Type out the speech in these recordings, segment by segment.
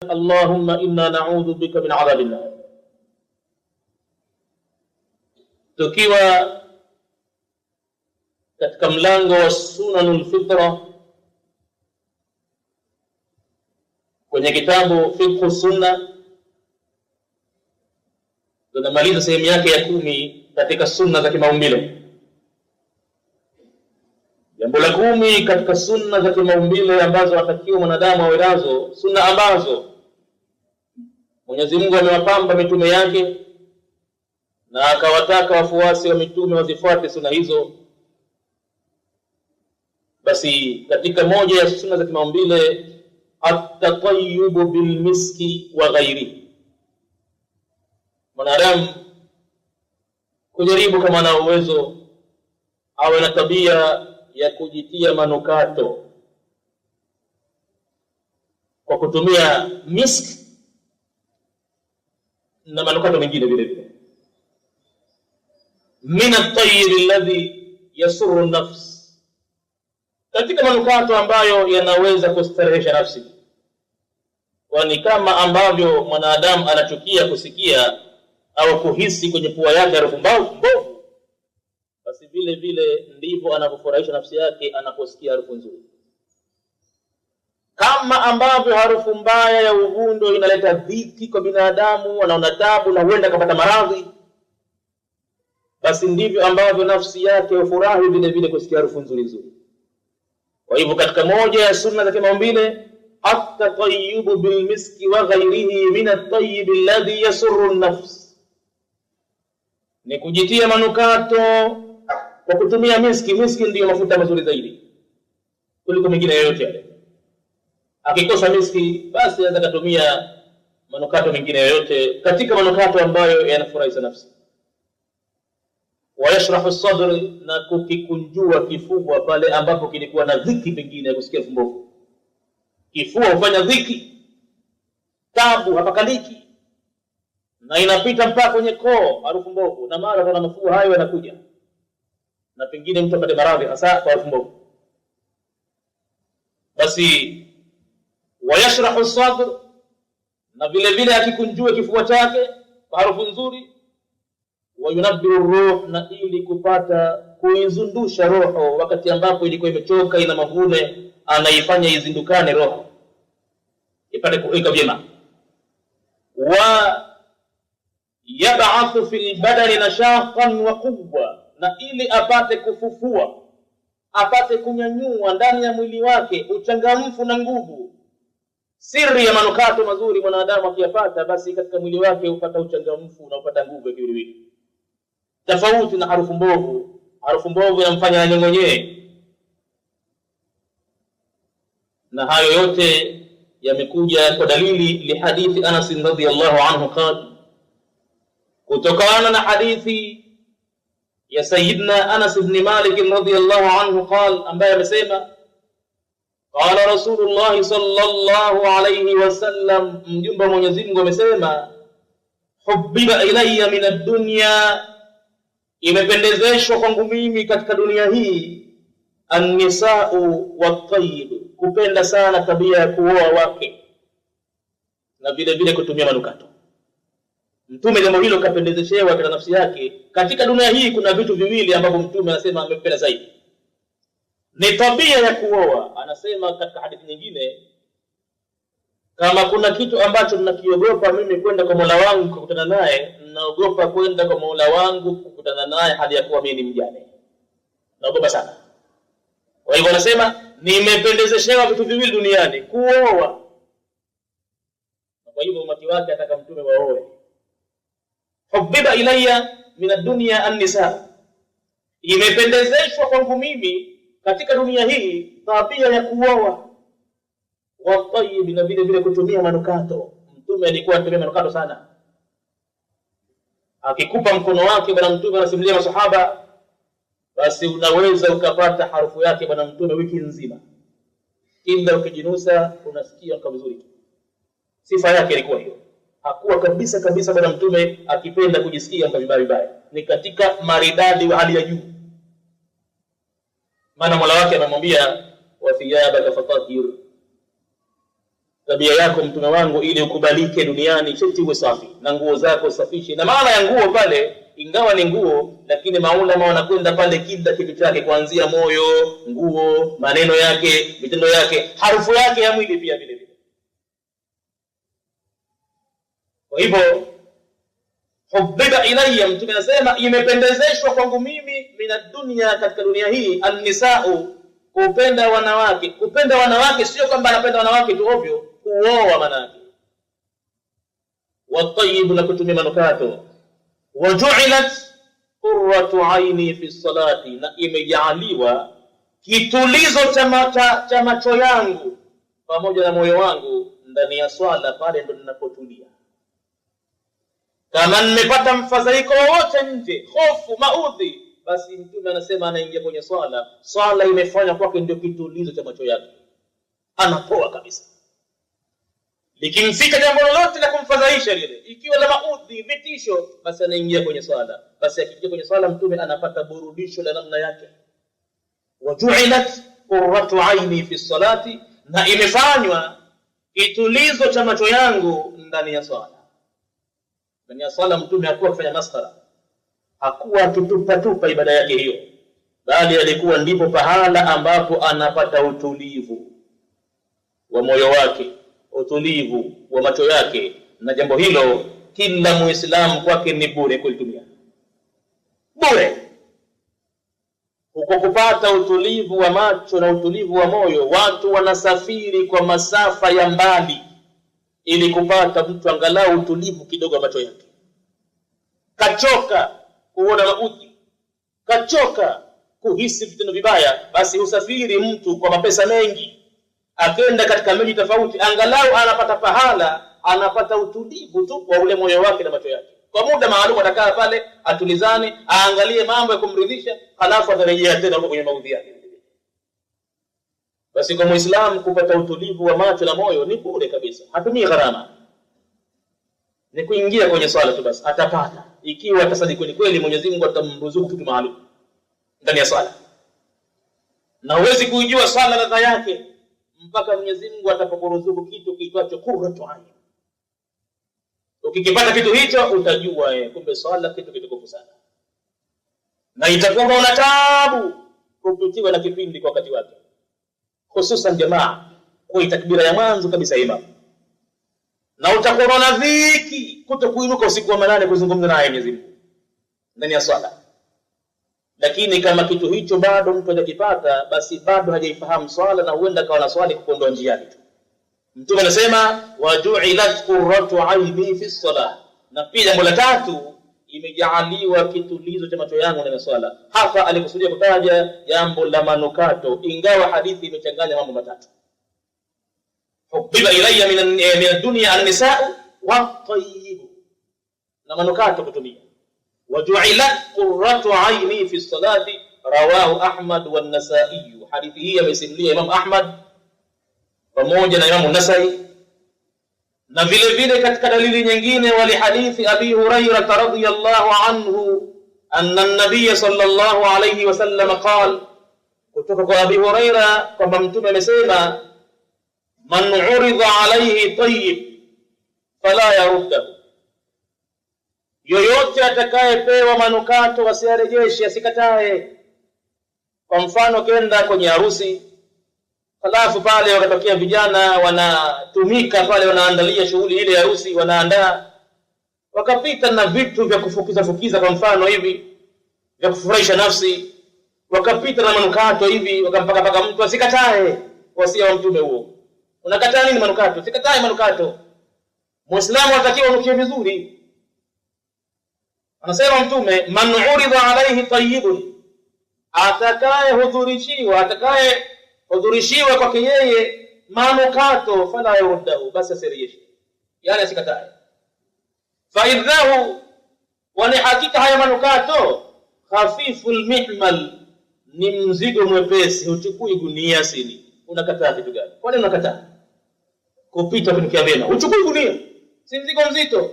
Allahumma inna na'udhu bika min adhabin nar. Tukiwa katika mlango wa sunanul fitra kwenye kitabu fiqh sunna, tunamaliza sehemu yake ya 10 katika sunna za kimaumbile. Jambo la 10 katika sunna za kimaumbile ambazo atakiwa mwanadamu awe nazo, sunna ambazo Mwenyezi Mungu amewapamba mitume yake na akawataka wafuasi wa mitume wazifuate sunna hizo. Basi katika moja ya sunna za kimaumbile, at-tatayyub bil miski wa ghairihi, mwanadamu kujaribu kama ana uwezo awe na tabia ya kujitia manukato kwa kutumia misk na manukato mengine vile vile, min at-tayyib alladhi yasurru an-nafs, katika manukato ambayo yanaweza kustarehesha nafsi. Kwani kama ambavyo mwanadamu anachukia kusikia au kuhisi kwenye pua yake harufu mbovu, basi vile vile ndivyo anapofurahisha nafsi yake anaposikia harufu nzuri. Kama ambavyo harufu mbaya ya uvundo inaleta dhiki kwa binadamu, anaona taabu na huenda akapata maradhi, basi ndivyo ambavyo nafsi yake hufurahi vile vile kusikia harufu nzuri nzuri. Kwa hivyo katika moja ya sunna za kimaumbile, at-tatayyub bil miski wa ghairihi min at-tayyib alladhi yasurru an-nafs, ni kujitia manukato kwa kutumia miski. Miski ndiyo mafuta mazuri zaidi kuliko mengine yoyote yale. Akikosa miski, basi anaweza kutumia manukato mengine yoyote katika manukato ambayo yanafurahisha nafsi. Wa yashrahu as-sadr, na kukikunjua kifua pale ambapo kilikuwa na dhiki pengine ya kusikia fumbofu. Kifua hufanya dhiki, tabu hapakaliki, na inapita mpaka kwenye koo harufu mbovu, na mara kuna mafua hayo yanakuja, na pengine mtu apate maradhi hasa kwa harufu mbovu. Basi wa yashrahu as-sadr, na vile vile akikunjua kifua chake kwa harufu nzuri. Wa yunabbiru ruh, na ili kupata kuizundusha roho wakati ambapo ilikuwa imechoka, ina mavune, anaifanya izindukane roho ipate kuweka vyema. Wa yab'athu fil badani nashaqan wa quwwa, na ili apate kufufua, apate kunyanyua ndani ya mwili wake uchangamfu na nguvu. Siri ya manukato mazuri mwanadamu akiyapata, basi katika mwili wake upata uchangamfu na upata nguvu ya kiwiliwili, tofauti na harufu mbovu. Harufu mbovu inamfanya anyong'onyee. Na hayo yote yamekuja kwa dalili li hadithi Anas radhiyallahu anhu qala, kutokana na hadithi ya Sayyidina Anas ibn Malik radhiyallahu anhu qala, ambaye amesema qala Rasulullah sallallahu alayhi wasallam, mjumbe wa Mwenyezi Mungu amesema, hubbiba ilayya min ad-dunya, imependezeshwa kwangu mimi katika dunia hii, an-nisa'u wat-tayyib, kupenda sana tabia ya kuoa wake na vile vile kutumia manukato. Mtume jambo hilo kapendezeshewa katika nafsi yake. Katika dunia hii kuna vitu viwili ambavyo Mtume anasema amependa zaidi, ni tabia ya kuoa. Anasema katika hadithi nyingine, kama kuna kitu ambacho ninakiogopa mimi kwenda kwa Mola wangu kukutana naye, naogopa kwenda kwa Mola wangu kukutana naye hali ya kuwa mimi ni mjane. Naogopa sana. Kwa hivyo anasema nimependezeshewa vitu viwili duniani, kuoa. Kwa hivyo umati wake ataka Mtume waoe. Hubbiba ilayya min ad-dunya an-nisa, imependezeshwa kwangu mimi katika dunia hii tabia ya kuoa, wa tayyib, na vile vile kutumia manukato. Mtume alikuwa anatumia manukato sana. Akikupa mkono wake bwana Mtume anasimulia masahaba, basi unaweza ukapata harufu yake bwana Mtume wiki nzima, kila ukijinusa unasikia kama vizuri. Sifa yake ilikuwa hiyo. Hakuwa kabisa bwana Mtume akipenda kujisikia kama vibaya. Ni katika maridadi wa hali ya juu. Maana Mola wake amemwambia, wa thiyabaka fatahhir, tabia yako mtume wangu ili ukubalike duniani sheti uwe safi na nguo zako safishe. Na maana ya nguo pale ingawa ni nguo, lakini maulama wanakwenda pale kila kitu chake, kuanzia moyo, nguo, maneno yake, vitendo yake, harufu yake ya mwili pia vile vile. Kwa hivyo hubbiba ilayya, mtume anasema imependezeshwa kwangu mimi mina dunia, katika dunia hii, an-nisa'u, kupenda wanawake. Kupenda wanawake sio kwamba anapenda wanawake tu ovyo, kuoa manake. Wa tayyib, na kutumia manukato. Wa ju'ilat qurratu aini fi salati, na imejaliwa kitulizo cha macho yangu pamoja na moyo wangu ndani ya swala, pale ndo ninapotulia. Kama nimepata mfadhaiko wote nje, hofu, maudhi, basi mtume anasema anaingia kwenye swala, swala imefanya kwake ndio kitulizo cha macho yake, anapoa kabisa. Likimfika jambo lolote la kumfadhaisha lile, ikiwa la maudhi, vitisho, basi anaingia kwenye swala. Basi akiingia kwenye swala, mtume anapata burudisho la namna yake. Waju'ilat qurratu aini fi salati, na imefanywa kitulizo cha macho yangu ndani ya swala. Ndani ya swala mtume hakuwa akifanya maskhara, hakuwa akitupa ibada yake hiyo, bali alikuwa ndipo pahala ambapo anapata utulivu wa moyo wake, utulivu wa macho yake. Na jambo hilo kila muislamu kwake ni bure kulitumia, bure. Huko kupata utulivu wa macho na utulivu wa moyo, watu wanasafiri kwa masafa ya mbali ili kupata mtu angalau utulivu kidogo wa macho yake. Kachoka kuona maudhi, kachoka kuhisi vitendo vibaya, basi usafiri mtu kwa mapesa mengi, akenda katika miji tofauti, angalau anapata pahala, anapata utulivu tu wa ule moyo wake na macho yake. Kwa muda maalum atakaa pale, atulizane, aangalie mambo ya kumridhisha, halafu atarejea tena huko kwenye maudhi yake. Basi kwa Muislamu kupata utulivu wa macho na moyo ni bure kabisa, hatumii gharama. Ni kuingia kwenye swala tu basi, atapata. Ikiwa atasadiki kweli, Mwenyezi Mungu atamruzuku kitu maalum ndani ya swala. Na huwezi kujua swala ladha yake mpaka Mwenyezi Mungu atakapokuruzuku kitu kiitwacho qurratu ayn. Ukikipata kitu hicho utajua kumbe swala kitu kitukufu sana. Na itakuwa una taabu kupitiwa na kipindi kwa wakati wake, hususan jamaa kwa takbira ya mwanzo kabisa imam. Na utakuwa na dhiki kutokuinuka usiku wa manane kuzungumza naye Mwenyezi Mungu ndani ya swala. Lakini kama kitu hicho bado mtu hajakipata, basi bado hajaifahamu swala, na huenda kawa na swali kupondoa njiani tu. Mtume anasema waju'ilat qurratu aini fi salah, na pia jambo la tatu, imejaaliwa kitulizo cha macho yangu ndani ya swala. Hapa alikusudia kutaja jambo la manukato, ingawa hadithi imechanganya mambo matatu. Hubbiba ilayya min ad-dunya an-nisa'u wa tayyib, na manukato kutumia. Waju'ilat qurratu aini fi salati, rawahu Ahmad wa an-Nasa'i. Hadithi hii amesimulia Imam Ahmad pamoja na Imam an-Nasa'i. Na vile vile katika dalili nyingine, wali hadithi Abi Hurairah radhiyallahu anhu anna an-nabiy sallallahu alayhi wasallam qala, kutoka kwa Abi Hurairah kwamba mtume amesema, man urida alayhi tayyib fala yaruddahu, yoyote atakayepewa manukato asiarejeshe, asikatae. Kwa mfano kenda kwenye harusi, halafu pale wakatokea vijana wanatumika pale, wanaandalia shughuli ile ya harusi, wanaandaa, wakapita na vitu vya kufukiza kwa mfano hivi vya kufurahisha nafsi, wakapita na manukato hivi, wakampaka mtu, asikatae. Wasia wa mtume huo. Unakataa nini manukato? Sikatae manukato. Muislamu atakiwa unukie vizuri. Anasema mtume, man urida alayhi tayyibun, atakaye hudhurishiwa kwake yeye manukato, fala yurdahu, basi asirejeshe, yani asikatae. Fa idhahu, wani hakika haya manukato, khafiful mihmal, ni mzigo mwepesi, uchukui gunia sili. Unakataa kitu gani? Kwa nini unakataa kupita kunukia vyema? Uchukui gunia, si mzigo mzito.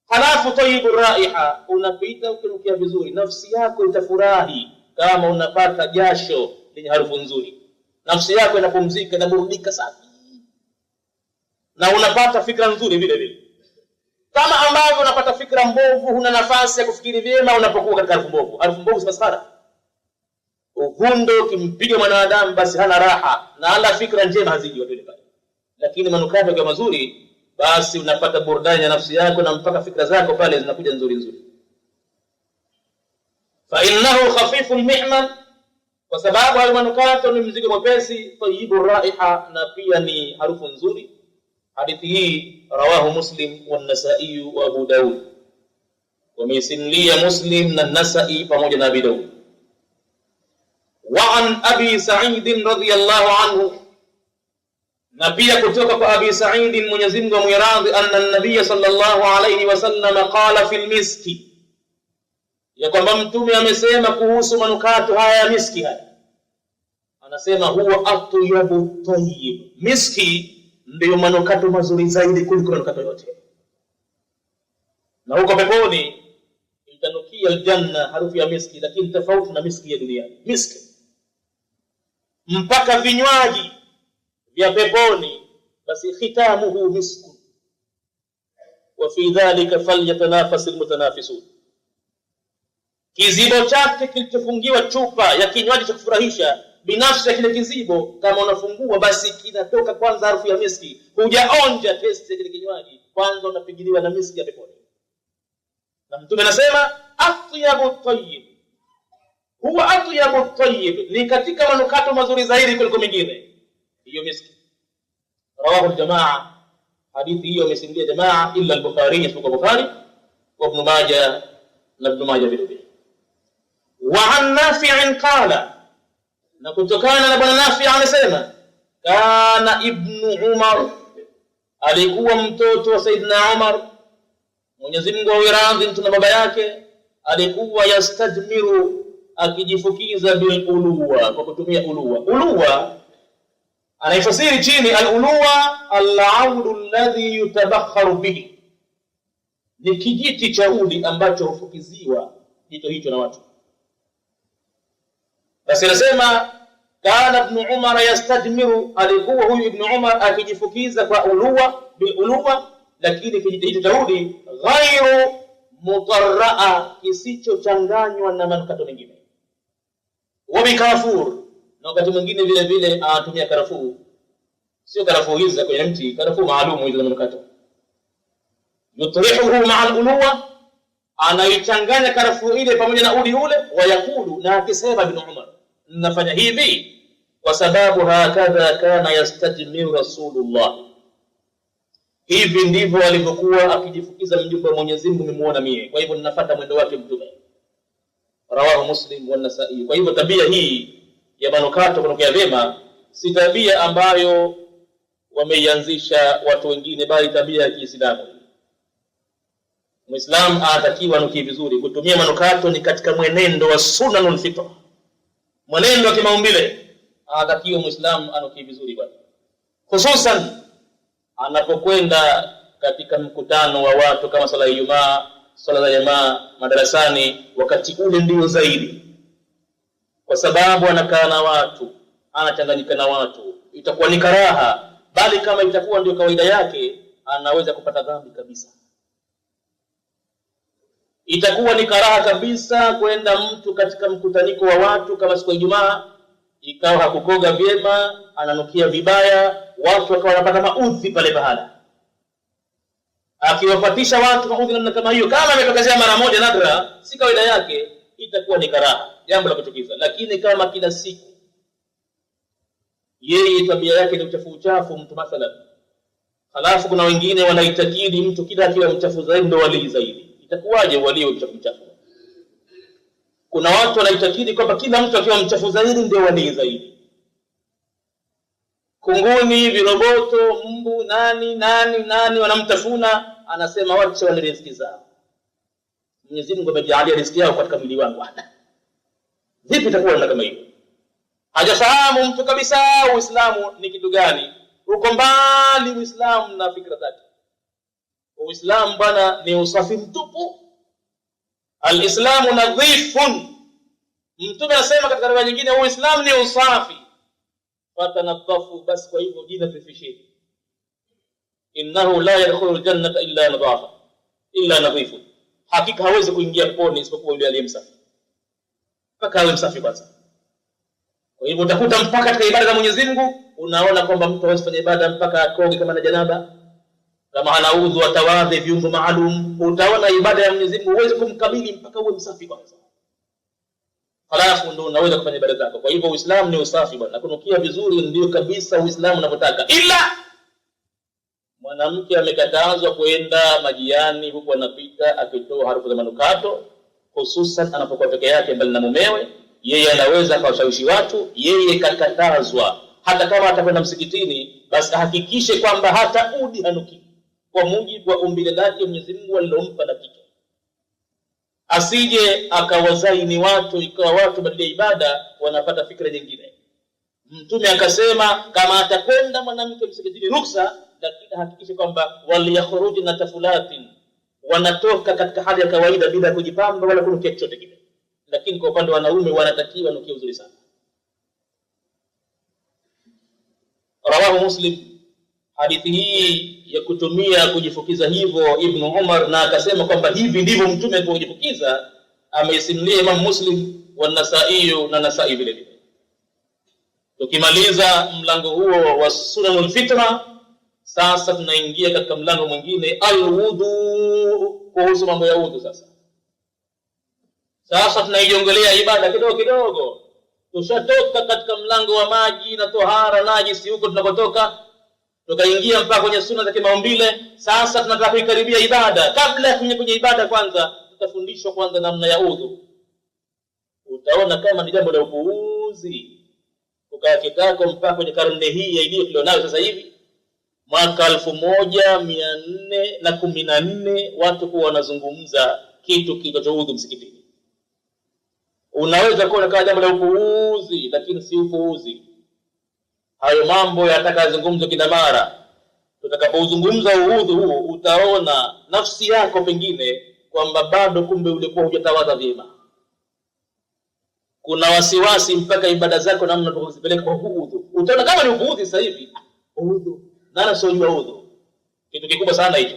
Halafu tayyibur raiha, unapita ukinukia vizuri, nafsi yako itafurahi kama unapata jasho lenye harufu nzuri. Nafsi yako inapumzika, inaburudika safi. na unapata fikra nzuri vile vile. Kama ambavyo unapata fikra mbovu, huna nafasi ya kufikiri vyema unapokuwa katika harufu mbovu. Harufu mbovu si maskhara. Uvundo kimpiga mwanadamu basi hana raha na hana fikra njema haziji watu pale. Lakini manukato yakiwa mazuri basi unapata burudani ya nafsi yako na mpaka fikra zako pale zinakuja nzuri nzuri. Fa innahu khafiful mihman, kwa sababu hayo manukato ni mzigo mwepesi, tayyibur raiha, na pia ni harufu nzuri. Hadithi hii rawahu Muslim wa Nasa'i wa Abu Daud. Wamesimulia Muslim na Nasa'i pamoja na Abu Daud. Wa an Abi Sa'id radhiyallahu anhu, na pia kutoka kwa Abi Sa'id Mwenyezi Mungu amwiradhi, anna an-nabiy sallallahu alayhi wasallam qala fil miski, ya kwamba mtume amesema kuhusu manukato haya ya miski haya, anasema huwa atyabu tayyib, miski ndio manukato mazuri zaidi kuliko manukato yote. Na huko peponi itanukia aljanna harufu ya miski, lakini tofauti na miski ya duniani. Miski mpaka vinywaji vya peponi basi khitamuhu misku, wa fi dhalika falyatanafas almutanafisun, kizibo chake kilichofungiwa chupa ya kinywaji cha kufurahisha, binafsi ya kile kizibo kama unafungua basi kinatoka kwanza harufu ya miski. Hujaonja taste ya kile kinywaji, kwanza unapigiliwa na miski ya peponi. Na mtume anasema atyabu tayyib, huwa atyabu tayyib, ni katika manukato mazuri zaidi kuliko mengine hiyo miski. Rawahu al-jamaa, hadithi hiyo imesimulia jamaa illa al-Bukhari, isipokuwa Bukhari wa Ibn Majah na Ibn Majah vile vile. Wa an Nafi' qala, na kutokana na bwana Nafi' amesema kana Ibn Umar, alikuwa mtoto wa Saidina Umar Mwenyezi Mungu awiradhi mtu na baba yake, alikuwa yastajmiru, akijifukiza bil uluwa, kwa kutumia uluwa. Uluwa anaifasiri chini, al-uluwa al-audu alladhi yutabakharu bihi, ni kijiti cha udi ambacho hufukiziwa jito hicho na watu. Basi anasema kana Ibn Umar yastajmiru, alikuwa huyu Ibn Umar akijifukiza kwa uluwa, bil uluwa, lakini kijiti hicho cha udi ghairu mutarraa, kisichochanganywa na manukato mengine. Wa bikafur, na wakati mwingine vile vile anatumia karafuu, sio karafuu hizi za kwenye mti, karafuu maalum hizo za manukato. Yutrihuhu ma'a al-uluwa, anaichanganya karafuu ile pamoja na udi ule. Wayakulu, na akisema Ibn Umar, nafanya hivi kwa sababu hakadha kana yastajmiru Rasulullah, hivi ndivyo alivyokuwa akijifukiza mjumbe wa Mwenyezi Mungu, nimemuona mie, kwa hivyo ninafuata mwendo wake mtume. Rawahu Muslim wa Nasa'i. Kwa hivyo tabia hii ya manukato kunukia vyema si tabia ambayo wameianzisha watu wengine, bali tabia ya Kiislamu. Muislamu anatakiwa anukie vizuri. Kutumia manukato ni katika mwenendo wa sunanul fitra, mwenendo wa kimaumbile. Anatakiwa Muislamu anukie vizuri bwana, hususan anapokwenda katika mkutano wa watu kama sala ya Ijumaa, sala za jamaa, madarasani. Wakati ule ndio zaidi, kwa sababu anakaa na watu, anachanganyika na watu, itakuwa ni karaha, bali kama itakuwa ndio kawaida yake anaweza kupata dhambi kabisa. Itakuwa ni karaha kabisa kwenda mtu katika mkutaniko wa watu kama siku ya Ijumaa ikawa hakukoga vyema, ananukia vibaya, watu wakawa wanapata maudhi pale bahala. Akiwapatisha watu maudhi namna kama hiyo, kama ametokezea mara moja nadra, si kawaida yake, itakuwa ni karaha, jambo la kuchukiza. Lakini kama kila siku yeye tabia yake ni uchafu mtu mathalan, halafu kuna wengine wanaitakidi mtu kila akiwa mchafu zaidi ndio wali zaidi, itakuwaje wali mchafu? Kuna watu wanaitakidi kwamba kila mtu akiwa mchafu zaidi ndio wali zaidi. Kunguni, viroboto, mbu, nani wanamtafuna, anasema wacha wale riziki zao. Mwenyezi Mungu amejalia riziki yao katika mwili wangu. Vipi itakuwa kama hiyo? Hajafahamu mtu kabisa Uislamu ni kitu gani. Uko mbali Uislamu na fikra zake. Uislamu bwana ni usafi mtupu. Al-Islamu nadhifun. Mtume anasema katika riwaya nyingine Uislamu ni usafi. Fatanadhafu, basi kwa hivyo jinasifisheni. innahu la yadkhulu aljannata illa nadhifu, hakika hawezi kuingia peponi isipokuwa yule aliyemsafi. Mpaka awe msafi kwanza. Kwa hivyo utakuta mpaka katika ibada za Mwenyezi Mungu unaona kwamba mtu hawezi kufanya ibada mpaka akoge kama na janaba, kama ana udhu atawadhe viungo maalum. Utaona ibada ya Mwenyezi Mungu huwezi kumkabili mpaka uwe msafi kwanza, halafu ndio unaweza kufanya ibada zako. Kwa hivyo Uislamu ni usafi bwana, kunukia vizuri ndio kabisa Uislamu unavyotaka. Ila mwanamke amekatazwa kwenda majiani huko anapita akitoa harufu za manukato, hususan anapokuwa peke yake mbali na mumewe. Yeye anaweza kuwashawishi watu, yeye kakatazwa. Hata kama atakwenda msikitini, basi hakikishe kwamba hata udi hanuki kwa mujibu wa umbile lake Mwenyezi Mungu alilompa na kichwa. Asije akawazaini watu, ikawa watu badala ya ibada wanapata fikra nyingine. Mtume akasema kama atakwenda mwanamke msikitini ruksa, lakini hakikishe kwamba waliyakhrujna tafulatin, wanatoka katika hali ya kawaida bila kujipamba wala kunukia chochote kile. Lakini kwa upande wa wanaume wanatakiwa nukia uzuri sana. Rawahu Muslim, hadithi hii ya kutumia kujifukiza hivyo Ibn Umar, na akasema kwamba hivi ndivyo mtume alipojifukiza, ameisimulia Imam Muslim wa Nasa'i na Nasa'i vile vile. Tukimaliza mlango huo wa sunanul fitra, sasa tunaingia katika mlango mwingine, alwudu, kuhusu mambo ya wudu. Sasa tunaiongelea ibada kidogo kidogo. Tushatoka katika mlango wa maji na tohara najisi, huko tunakotoka tukaingia mpaka kwenye sunna za kimaumbile. Sasa tunataka kuikaribia ibada. Kabla ya kwenye ibada, kwanza tutafundishwa kwanza namna ya udhu. Utaona kama ni jambo la upuuzi kukaa kitako mpaka kwenye karne hii iliyo tulionayo sasa hivi, mwaka 1414 watu kuwa wanazungumza kitu kinacho udhu msikitini. Unaweza kuona kama jambo la upuuzi, lakini si upuuzi. Hayo mambo yatakayozungumzwa kila mara. Tutakapozungumza udhu huo, utaona nafsi yako pengine kwamba bado kumbe ulikuwa hujatawadha vyema. Kuna wasiwasi mpaka ibada zako namna utakazozipeleka kwa udhu. Utaona kama ni upuuzi sasa hivi. Udhu, nani sio udhu? Kitu kikubwa sana hicho.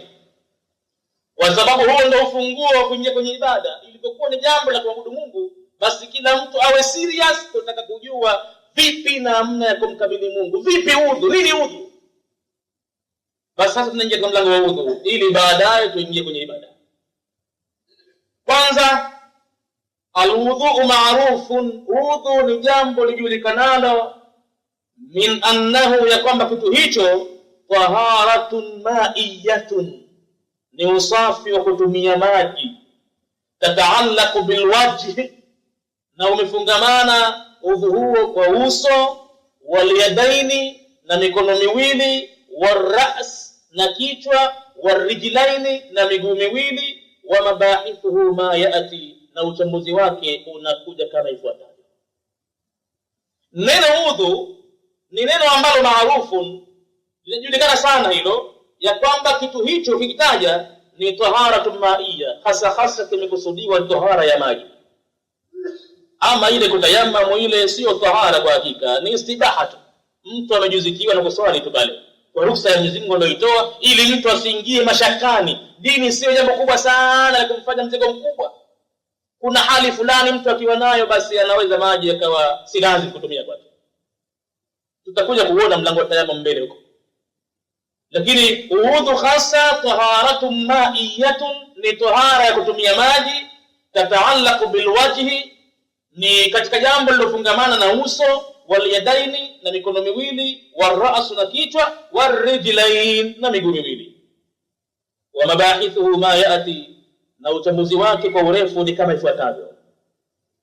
Kwa sababu huo ndio ufunguo wa kuingia kwenye ibada. Ilipokuwa ni jambo la kuabudu Mungu, basi kila mtu awe serious. Tunataka kujua vipi namna ya kumkabili Mungu. Vipi udhu? Nini udhu? Basi sasa tunaingia kwa mlango wa udhu ili baadaye tuingie kwenye ibada. Kwanza, alwudhu ma'rufun, udhu ni jambo lijulikanalo, min annahu, ya kwamba kitu hicho taharatun ma'iyatun, ni usafi wa kutumia maji, tataallaqu bilwajhi, na umefungamana udhu huo kwa uso, waliyadaini, na mikono miwili, waras, na kichwa, warijlaini, na miguu miwili, wa mabahithuhu ma yati, na uchambuzi wake unakuja kama ifuatavyo. Neno udhu ni neno ambalo maarufu, linajulikana sana hilo, ya kwamba kitu hicho kikitaja ni taharatu maiya, hasa kimekusudiwa tahara ya maji. Ama ile kutayammamu ile sio tahara kwa hakika, ni istibaha tu. Mtu amejuzikiwa na kuswali tu pale kwa ruhusa ya Mwenyezi Mungu aliyoitoa, ili mtu asiingie mashakani. Dini sio jambo kubwa sana la kumfanya mzigo mkubwa. Kuna hali fulani mtu akiwa nayo, basi anaweza maji yakawa si lazima kutumia kwake. Tutakuja kuona mlango wa tayammum mbele huko. Lakini udhu hasa taharatu ma'iyatun, ni tahara ya kutumia maji, tataallaqu bilwajhi, ni katika jambo lilofungamana na uso, waliyadaini, na mikono miwili, wara'su, na kichwa, warijlain, na miguu miwili, wa mabahithuhu ma yati, na uchambuzi wake kwa urefu ni kama ifuatavyo.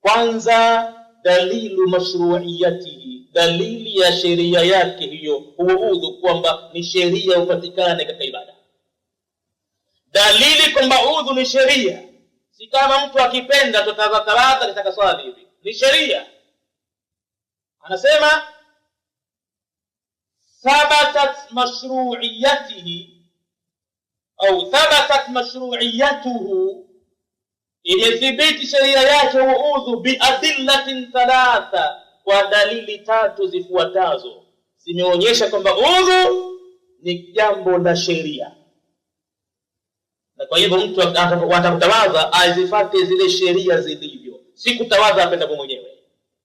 Kwanza, dalilu mashru'iyatihi, dalili ya sheria yake hiyo huo udhu, kwamba ni sheria upatikane katika ibada. Dalili kwamba udhu ni sheria, si kama mtu akipenda tutatawadha katika swali hivi. Ni sheria. Anasema thabatat mashru'iyatihi au thabatat mashru'iyatuhu, imethibiti sheria yake huo udhu biadillatin thalatha, kwa dalili tatu zifuatazo. Zimeonyesha kwamba udhu ni jambo la sheria, na kwa hivyo mtu atakutawadha azifuate zile sheria zilivyo, si kutawadha apenda mwenyewe.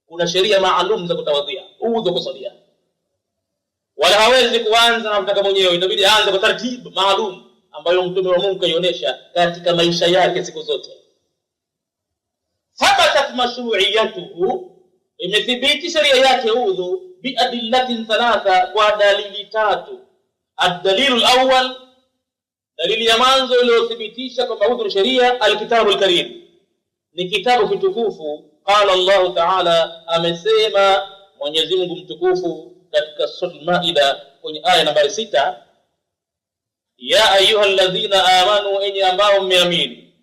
Kuna sheria maalum za kutawadhia udhu kusalia, wala hawezi kuanza na kutaka mwenyewe, inabidi aanze kwa taratibu maalum ambayo Mtume wa Mungu kaionyesha katika maisha yake siku zote. Thabatat mashru'iyatuhu, imethibiti sheria yake udhu biadillatin thalatha, kwa dalili tatu. Ad-dalilu al-awwal, dalili ya mwanzo iliyothibitisha kwamba udhu ni sheria, al-kitabu al-karim, ni kitabu kitukufu. Qala Allah Ta'ala, amesema Mwenyezi Mungu mtukufu katika sura Al-Maida kwenye aya nambari 6, ya ayyuhalladhina amanu, enyi ambao mmeamini,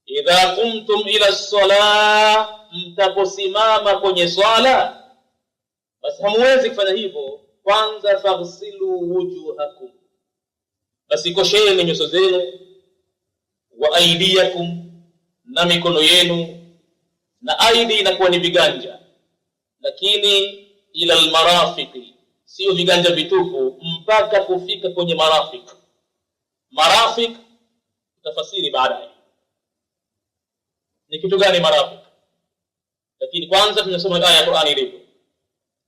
idha qumtum ila as-salah, mtaposimama kwenye swala, basi hamwezi kufanya hivyo, kwanza faghsilu wujuhakum, basi kosheni nyuso zenu, wa aidiakum, na mikono yenu, na aidi inakuwa ni viganja, lakini ila almarafiqi, sio viganja vitupu, mpaka kufika kwenye marafiq. Marafiq tafasiri baadaye ni kitu gani marafiq, lakini kwanza tunasoma aya ya Qur'ani ilivyo,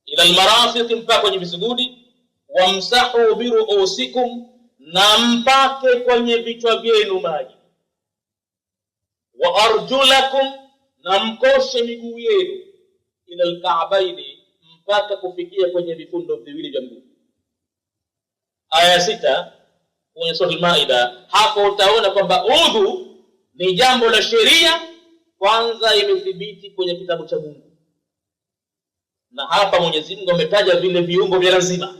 ila almarafiq, mpaka kwenye visugudi, wamsahu biruusikum, na mpake kwenye vichwa vyenu maji, wa arjulakum, na mkoshe miguu yenu, ila alka'baini, mpaka kufikia kwenye vifundo viwili vya mguu. Aya 6 kwenye sura Al-Maida. Hapo utaona kwamba udhu ni jambo la sheria, kwanza imethibiti kwenye kitabu cha Mungu, na hapa Mwenyezi Mungu ametaja vile viungo vya lazima,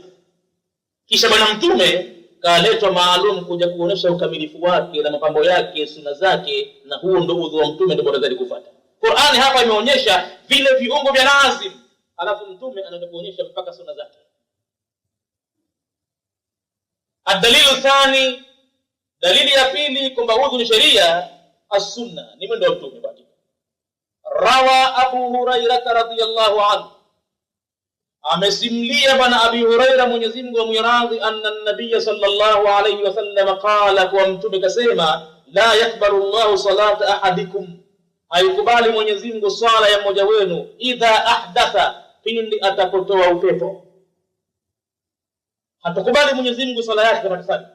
kisha bwana mtume kaletwa maalum kuja kuonesha ukamilifu wake na mapambo yake, sunna zake, na huo ndio udhu wa mtume, ndio bora zaidi kufuata. Qur'ani hapa imeonyesha vile viungo vya lazima, alafu mtume anaenda kuonyesha mpaka sunna zake. Ad-dalilu thani, dalili ya pili kwamba udhu ni sheria, as-sunna, ni mwendo wa mtume. Basi rawa Abu Hurairah radhiyallahu anhu, amesimlia bwana Abi Hurairah, Mwenyezi Mungu amwiradhi, anna an-nabiy sallallahu alayhi wasallam qala, kwa mtume kasema, la yakbalu Allahu salata ahadikum, haikubali Mwenyezi Mungu swala ya mmoja wenu, idha ahdatha, pindi atapotoa upepo. Hatakubali Mwenyezi Mungu swala yake kama tafadhali,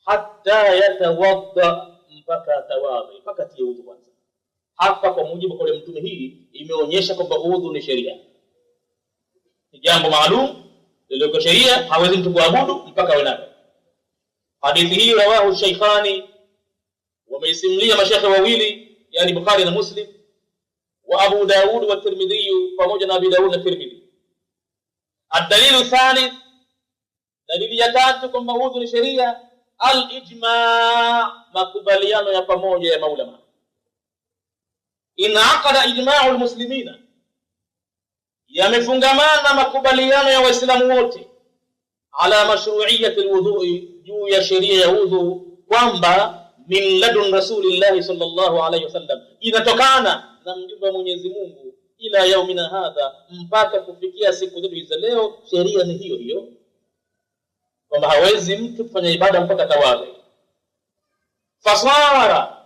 hatta yatawadda, mpaka tawadhi, mpaka tie udhu kwanza. Hapa kwa mujibu wa mtume, hii imeonyesha kwamba udhu ni sheria, ni jambo maalum lililo sheria, hawezi mtu kuabudu mpaka awe nalo. Hadithi hii rawahu Shaykhani, wameisimlia mashekhe wawili, yani Bukhari na Muslim, wa Abu Daud wa Tirmidhi, pamoja na Abi Daud na Tirmidhi. Ad-dalilu thalith, dalili ya tatu kwamba udhu ni sheria, al-ijma', makubaliano ya pamoja ya maulama. Inaqada ijma'u al-muslimina, yamefungamana makubaliano ya Waislamu wote, ala mashru'iyyati al-wudhu'i, juu ya sheria ya udhu, kwamba min ladun rasulillahi sallallahu alayhi wasallam, inatokana na mjumbe wa Mwenyezi Mungu, ila yaumina hadha, mpaka kufikia siku zetu za leo, sheria ni hiyo hiyo, kwamba hawezi mtu kufanya ibada mpaka tawadhi. Fasara,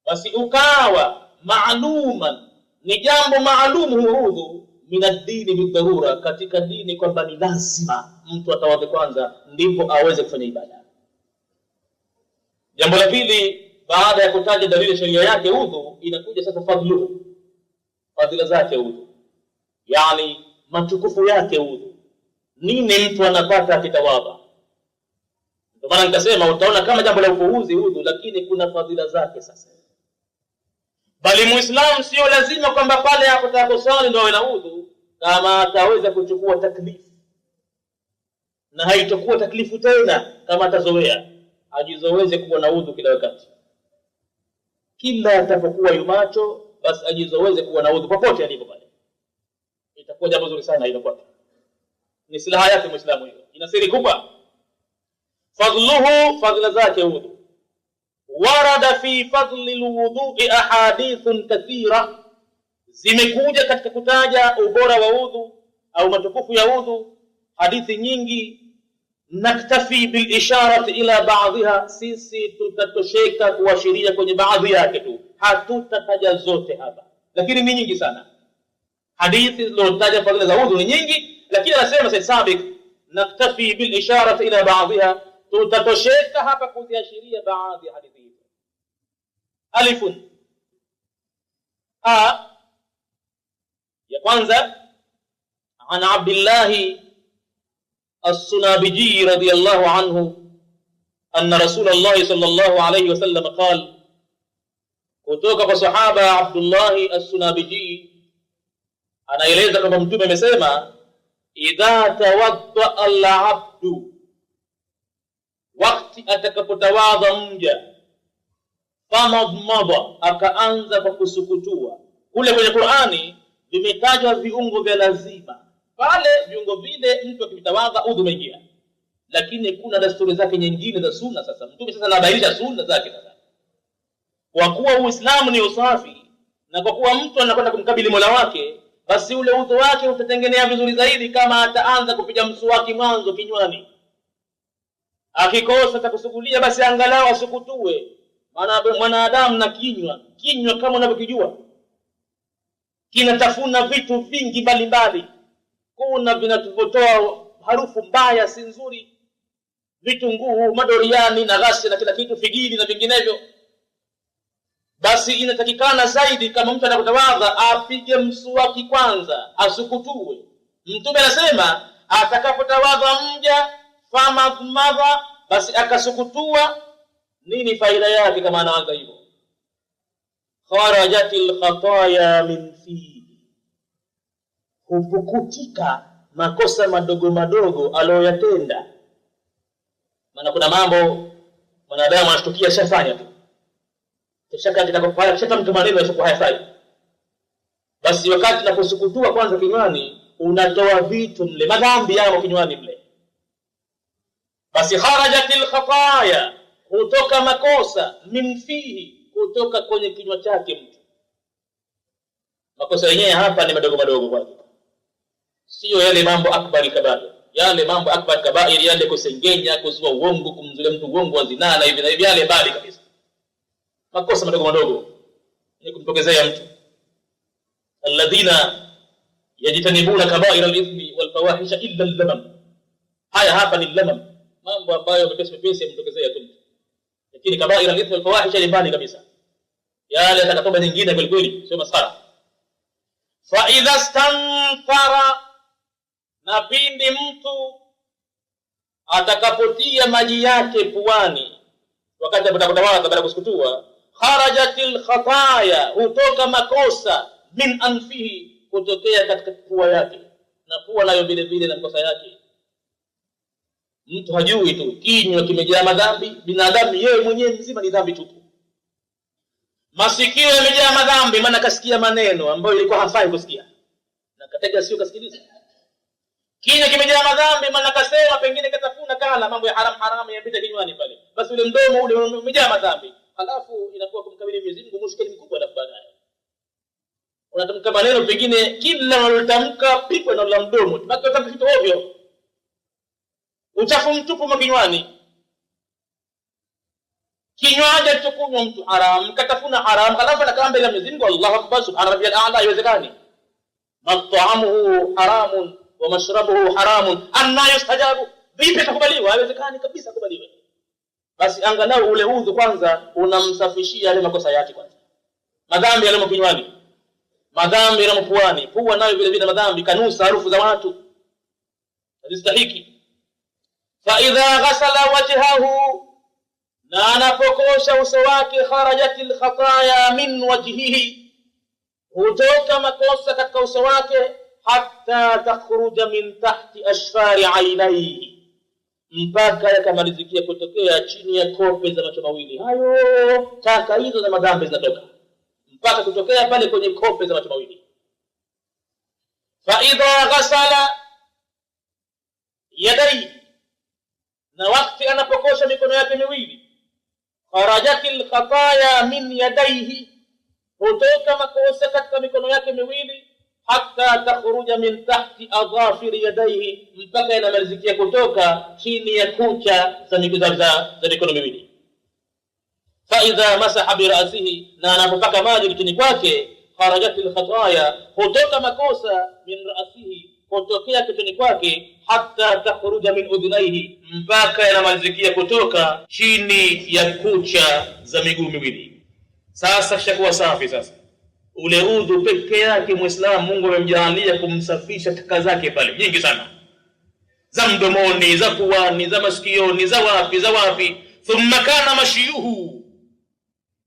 basi ukawa maaluman, ni jambo maalum udhu, min ad-dini bidharura, katika dini kwamba ni lazima mtu atawadhi kwanza ndipo aweze kufanya ibada. Jambo la pili, baada ya kutaja dalili sheria yake udhu, inakuja sasa fadhlu, fadhila zake udhu, yani matukufu yake udhu. Nini mtu anapata akitawadha? Ndio maana nikasema utaona kama jambo la upuuzi udhu, lakini kuna fadhila zake. Sasa bali Muislamu sio lazima kwamba pale apotaka kusali ndio awe na udhu, kama ataweza kuchukua taklifu, na haitakuwa taklifu tena kama atazoea, ajizoweze kuwa na udhu kila wakati, kila atapokuwa yumacho, basi ajizoweze kuwa na udhu popote alipo pale. Itakuwa jambo zuri sana hilo kwake, ni silaha yake Muislamu hiyo, ina siri kubwa. Fadluhu, fadhila zake udhu. Warada fi fadli alwudhu'i ahadithun kathira, zimekuja katika kutaja ubora wa udhu au matukufu ya udhu hadithi nyingi. naktafi bil isharati ila ba'dha, sisi tutatosheka kuashiria kwenye baadhi yake tu, hatutataja zote hapa, lakini ni nyingi sana hadithi zilizotaja fadhila za udhu ni nyingi, lakini anasema Said Sabiq naktafi bil isharati ila ba'dha, tutatosheka hapa kuziashiria baadhi ya hadithi hizo. Alifun, ya kwanza, an Abdullah السنابجي رضي الله عنه أن رسول الله صلى الله عليه وسلم قال، kutoka kwa sahaba Abdullah as-Sunabiji anaeleza kwamba mtume amesema, idha tawadda al-abdu, wakati atakapotawadha mja, famadmada, akaanza kwa kusukutua. Kule kwenye Qur'ani vimetajwa viungo vya lazima, pale viungo vile mtu akitawadha udhu umeingia, lakini kuna desturi zake nyingine za sunna. Sasa mtume sasa anabainisha sunna zake. Sasa kwa kuwa Uislamu ni usafi, na kwa kuwa mtu anakwenda kumkabili Mola wake, basi ule udhu wake utatengenea vizuri zaidi kama ataanza kupiga mswaki mwanzo kinywani. Akikosa atakusugulia, basi angalau asukutue, maana mwanadamu na kinywa kama unavyokijua kinatafuna vitu vingi mbalimbali. Kuna vinatoa harufu mbaya si nzuri, vitunguu, madoriani na ghasia na kila kitu, figili na vinginevyo. Basi inatakikana zaidi kama mtu anapotawadha apige mswaki kwanza, asukutue. Mtume anasema atakapotawadha mja famadmadha, basi akasukutua. Nini faida yake kama anaanza hivyo? Kharajatil khataya min fihi, hupukutika makosa madogo madogo aliyoyatenda. Maana kuna mambo mwanadamu anashtukia shafanya tu, shaka kitakapofanya kisha mtu maneno yasiyokuwa hayafai, basi wakati unaposukutua kwanza kinywani unatoa vitu mle, madhambi yao kinywani mle. Basi kharajatil khataya, kutoka makosa, min fihi, kutoka kwenye kinywa chake mtu. Makosa yenyewe hapa ni madogo madogo kwake, sio yale mambo akbar kabair. Yale mambo akbar kabair, yale kusengenya, kuzua uongo, kumzulia mtu uongo wa zinaa na hivi na hivi, yale bali kabisa. Makosa madogo madogo ni kumtokezea mtu. Alladhina yajtanibuna kabair al-ithmi wal fawahisha illa al-lamam. Haya hapa ni lamam, mambo ambayo mepesi yamtokezea tu, lakini kabair al-ithmi wal fawahisha ni bali kabisa, yale atakatoba nyingine kweli kweli, sio masara. Fa idha stanfara, na pindi mtu atakapotia maji yake puani wakati anapotawadha baada ya kusukutua, kharajatil khataya, hutoka makosa, min anfihi, kutokea katika pua yake, na pua nayo vile vile na makosa yake. Mtu hajui tu, kinywa kimejaa madhambi. Binadamu yeye mwenyewe mzima ni dhambi tupu. Masikio yamejaa madhambi, maana kasikia maneno ambayo ilikuwa hafai kusikia na katega sio kasikiliza. Kinywa kimejaa madhambi, maana kasema pengine katafuna kala mambo ya haram yapita kinywani pale, basi ule mdomo ule umejaa madhambi. Halafu inakuwa kumkabili Mwenyezi Mungu mushkili mkubwa. Na baadaye unatamka maneno pengine kila unalotamka pigwa na mdomo, baki utamka kitu ovyo, uchafu mtupu makinywani. Kinywaji alichokunywa mtu haram, katafuna haram, halafu anakaa mbele ya Mwenyezi Mungu, Allahu akbar, subhana rabbiyal a'la. Haiwezekani. Mat'amuhu haramun wa mashrabuhu haramun, anna yustajabu, vipi atakubaliwa? Haiwezekani kabisa kubaliwa. Basi angalau ule udhu kwanza unamsafishia yale makosa yake kwanza, madhambi yale kinywani, madhambi yale puani. Pua nayo vile vile madhambi, kanusa harufu za watu hazistahiki. Fa idha ghasala wajhahu, na anapokosha uso wake, kharajatil khataya min wajhihi, hutoka makosa katika uso wake, hatta takhruja min tahti ashfari ainaihi, mpaka yakamalizikia kutokea chini ya kope za macho mawili. Hayo taka hizo za madhambi zinatoka mpaka kutokea pale kwenye kope za macho mawili. Fa idha ghasala yadayhi, na wakati anapokosha mikono yake miwili, kharajatil khataya min yadayhi, hutoka makosa katika mikono yake miwili, hatta takhruja min tahti adhafir yadayhi, mpaka inamalizikia kutoka chini ya kucha za mikono miwili. Fa idha masaha bi ra'sihi, na anapopaka maji kichwani kwake, kharajat al khataya, hutoka makosa min ra'sihi, kutokea kichwani kwake, hatta takhruja min udhnayhi, mpaka inamalizikia kutoka chini ya kucha za miguu miwili. Sasa shakuwa safi. Sasa ule udhu peke yake Muislamu Mungu amemjalia kumsafisha taka zake pale nyingi sana, za mdomoni, za puani, za masikioni, za wapi. Thumma kana mashiyuhu,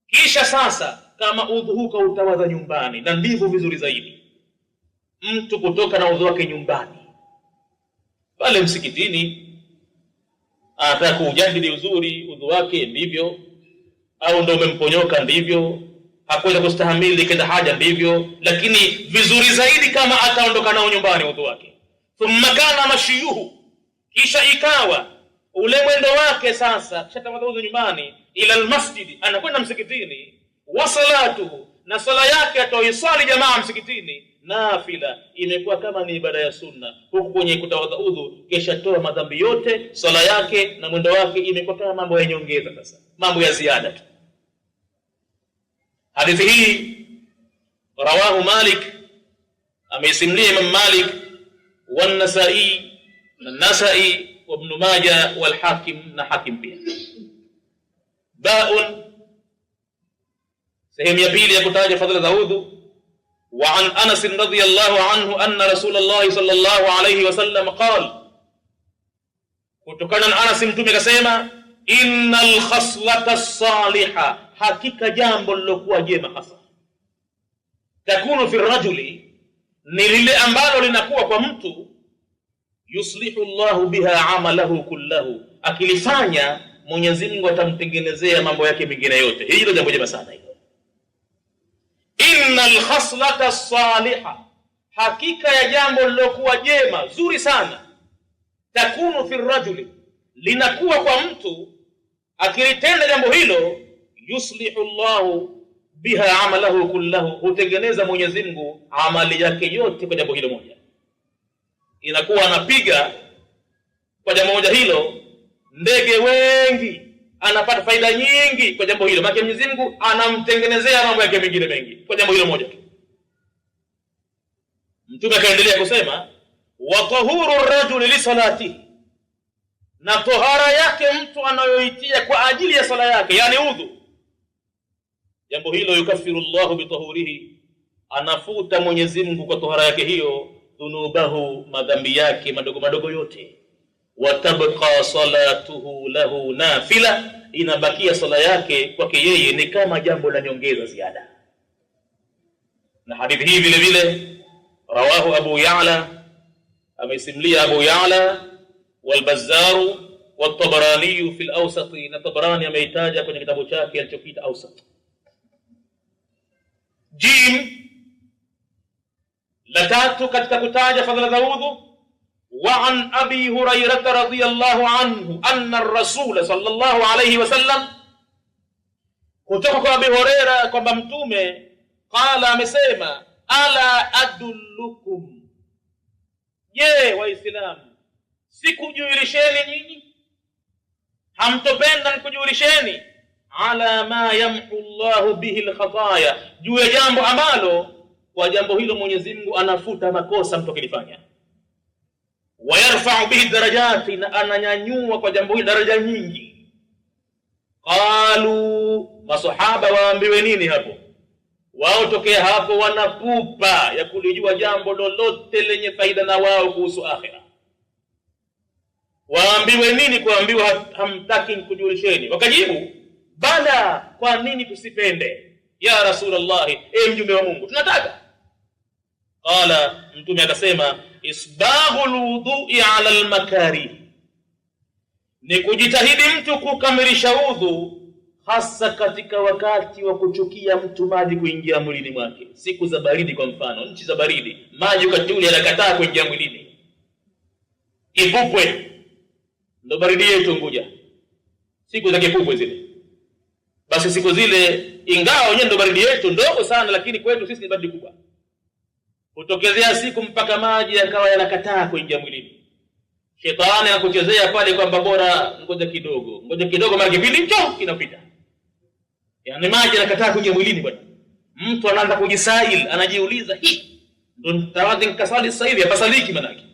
kisha sasa kama udhu huko utawadha nyumbani, na ndivyo vizuri zaidi mtu kutoka na udhu wake nyumbani. Pale msikitini anataka kujadili uzuri udhu wake, ndivyo, au ndio umemponyoka, ndivyo, hakuweza kustahamili kenda haja, ndivyo, lakini vizuri zaidi kama ataondoka nao nyumbani udhu wake. Thumma kana mashiyuhu, kisha ikawa ule mwendo wake sasa, kisha tawadhu nyumbani, ila almasjid, anakwenda msikitini, wa salatuhu, na sala yake atoisali jamaa msikitini, nafila, imekuwa kama ni ibada ya sunna. Huku kwenye kutawadha udhu kisha toa madhambi yote, sala yake na mwendo wake imekuwa kama mambo ya nyongeza, sasa mambo ya ziada tu. Hadithi hii rawahu Malik, amesimulia Imam Malik wa Nasa'i wa Ibn Majah wal Hakim, na Hakim pia. Baun, sehemu ya pili ya kutaja fadhila za udhu. Wa an Anas radhiyallahu anhu anna Rasulullah sallallahu alayhi wasallam qala, kutokana na Anas mtume akasema, innal khaslata as-salihah, hakika jambo lilokuwa jema hasa, takunu fi rajuli, ni lile ambalo linakuwa kwa mtu, yuslihu Allahu biha amalahu kullahu, akilifanya Mwenyezi Mungu atamtengenezea mambo yake mengine yote. Hilo jambo jema sana hilo. Innal khaslata as-salihah, hakika ya jambo lilokuwa jema zuri sana, takunu fi rajuli, linakuwa kwa mtu, akilitenda jambo hilo, yuslihu Allahu biha amalahu kullahu, hutengeneza Mwenyezi Mungu amali yake yote kwa jambo hilo moja. Inakuwa anapiga kwa jambo moja hilo ndege wengi, anapata faida nyingi kwa jambo hilo, maana Mwenyezi Mungu anamtengenezea mambo yake mengine mengi kwa jambo hilo moja tu. Mtume akaendelea kusema, wa tahuru rajuli li salatihi, na tohara yake mtu anayoitia kwa ajili ya sala yake, yani udhu, jambo hilo yukaffiru Allahu bi tahurihi, anafuta Mwenyezi Mungu kwa tohara yake hiyo dhunubahu, madhambi yake madogo madogo yote. Wa tabqa salatuhu lahu nafila, inabakia sala yake kwake yeye ni kama jambo la nyongeza ziada. Na hadithi hii vile vile rawahu Abu Ya'la, amesimulia Abu Ya'la wal Bazzar wa Tabarani fi al-Awsat, na Tabarani ameitaja kwenye kitabu chake alichokiita Awsat. Jim la tatu katika kutaja fadhila za udhu. Wa an Abi Hurairah radhiyallahu anhu anna ar-Rasul sallallahu alayhi wasallam, kutoka kwa Abi Hurairah kwamba mtume qala, amesema, ala adullukum, je waislamu sikujulisheni nyinyi, hamtopenda nikujulisheni, ala ma yamhu Allahu bihi al-khataya, juu ya jambo ambalo kwa jambo hilo Mwenyezi Mungu anafuta makosa mtu akilifanya, wa yarfa'u bihi darajati, na ananyanyua kwa jambo hilo daraja nyingi. Qalu, masahaba waambiwe nini hapo? Wao tokea hapo wanapupa ya kulijua jambo lolote lenye faida na wao kuhusu akhira. Waambiwe nini? Kuambiwa hamtaki nikujulisheni. Wakajibu, bala, kwa nini tusipende ya Rasulullah, mjumbe wa Mungu, tunataka. Qala, mtume akasema, isbaghul wudu'i 'ala al-makarih, ni kujitahidi mtu kukamilisha udhu, hasa katika wakati wa kuchukia mtu maji kuingia mwilini mwake. Siku za baridi kwa mfano, nchi za baridi, maji wakati ule yanakataa kuingia mwilini. Kipupwe ndo baridi yetu Unguja, siku za kipupwe zile. Basi siku zile, ingawa wenyewe ndo baridi yetu ndogo sana, lakini kwetu sisi ni baridi kubwa. Kutokezea siku mpaka maji yakawa yanakataa kuingia mwilini. Shetani anakuchezea pale kwamba bora ngoja kidogo mara kipindi hicho kinapita. Yaani maji yanakataa kuingia mwilini bwana. Mtu anaanza kujisail, anajiuliza, ndio nitawadhi nikasali sasa hivi apasaliki manaki.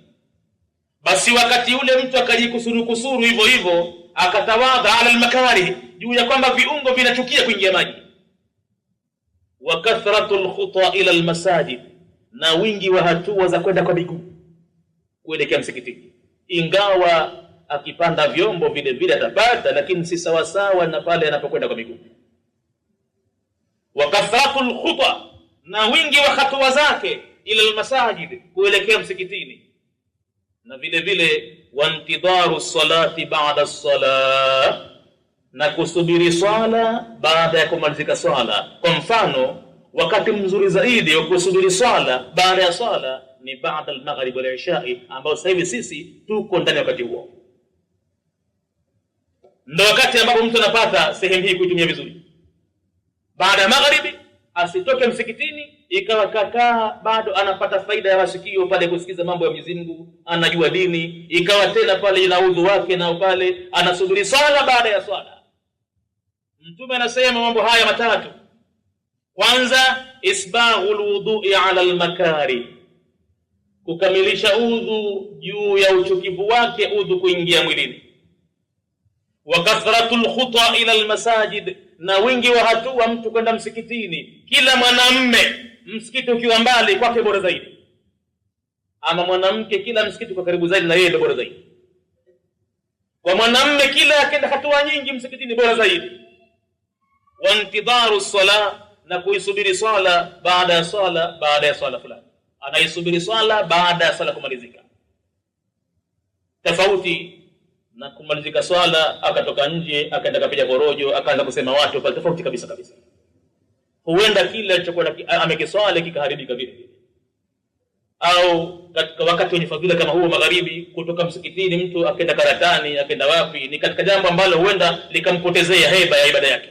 Basi wakati ule mtu akajikusuru hivyo akatawadha ala almakari, juu ya kwamba viungo vinachukia kuingia maji. Wa kathratul khuta ila almasajid, na wingi wa hatua za kwenda kwa miguu kuelekea msikitini. Ingawa akipanda vyombo vile vile atapata, lakini si sawa sawa na pale anapokwenda kwa miguu. Wa kathratul khuta, na wingi wa hatua zake ila almasajid, kuelekea msikitini. Na vile vile wantidharu salati ba'da as-salah, na kusubiri swala baada ya kumalizika swala. Kwa mfano, wakati mzuri zaidi wa kusubiri swala baada ya swala ni baada al-maghrib wal isha, ambao sasa hivi sisi tuko ndani ya wakati huo. Ndio wakati ambapo mtu anapata sehemu hii kuitumia vizuri. Baada ya magharibi asitoke msikitini ikawa kakaa bado anapata faida ya masikio pale kusikiza mambo ya Mwenyezi Mungu, anajua dini, ikawa tena pale ina udhu wake na pale anasubiri swala baada ya swala. Mtume anasema mambo haya matatu. Kwanza, isbaghul wudu'i ala al-makari, kukamilisha udhu juu ya uchukivu wake udhu kuingia mwilini. Wa kathratul khuta ila al-masajid, na wingi wa hatua mtu kwenda msikitini. Kila mwanamume msikiti ukiwa mbali kwake bora zaidi, ama mwanamke kila msikiti kwa karibu zaidi na yeye ndio bora zaidi. Kwa mwanamume kila akenda hatua nyingi msikitini bora zaidi. Wa intidharu sala, na kuisubiri swala baada ya swala fulani, anaisubiri swala baada ya swala kumalizika. Tofauti na kumalizika swala akatoka nje akaenda kapiga porojo akaanza kusema watu pale, tofauti kabisa. Huenda kile alichokuwa amekiswali kikaharibika vile vile. Au katika wakati wenye fadhila kama huo magharibi, kutoka msikitini mtu akaenda karatani akaenda wapi, ni katika jambo ambalo huenda likampotezea heba ya ibada yake.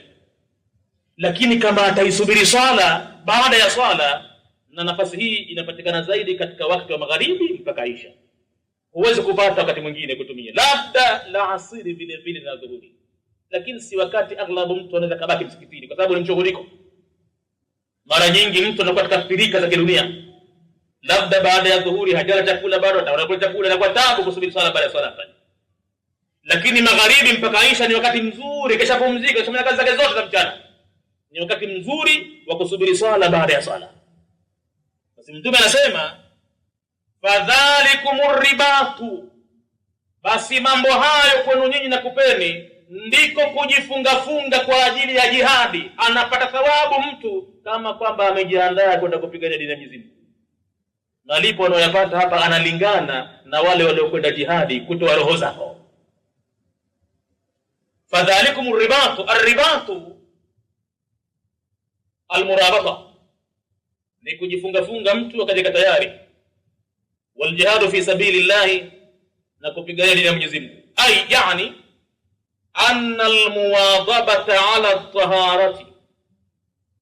Lakini kama ataisubiri swala baada ya swala, na nafasi hii inapatikana zaidi katika wakati wa magharibi mpaka Isha, huwezi kupata wakati mwingine kutumia, labda la asiri vile vile na dhuhuri, lakini si wakati aghlabu mtu anaweza kabaki msikitini kwa sababu ni mshughuliko. Mara nyingi mtu anakuwa katika pirika za kidunia, labda baada ya dhuhuri hajala chakula bado, atakula chakula na kwa taabu kusubiri swala baada ya swala fulani. Lakini magharibi mpaka Isha ni wakati mzuri, kisha pumzika, kisha kazi zake zote za mchana, ni wakati mzuri wa kusubiri swala baada ya swala. Basi Mtume anasema fadhalikumur ribatu, basi mambo hayo kwenu nyinyi na kupeni ndiko kujifunga kwa ajili ya jihadi. Anapata thawabu mtu kama kwamba amejiandaa kwenda kupigania dini ya Mwenyezi Mungu. Malipo anayopata hapa analingana na wale waliokwenda jihadi kutoa roho zao. Fadhalikumur ribatu, ar-ribatu al-murabata, ni kujifunga mtu akaja tayari. Wal jihadu fi sabilillahi, na kupigania dini ya Mwenyezi Mungu. Yani anna almuwadhabata ala at-taharati,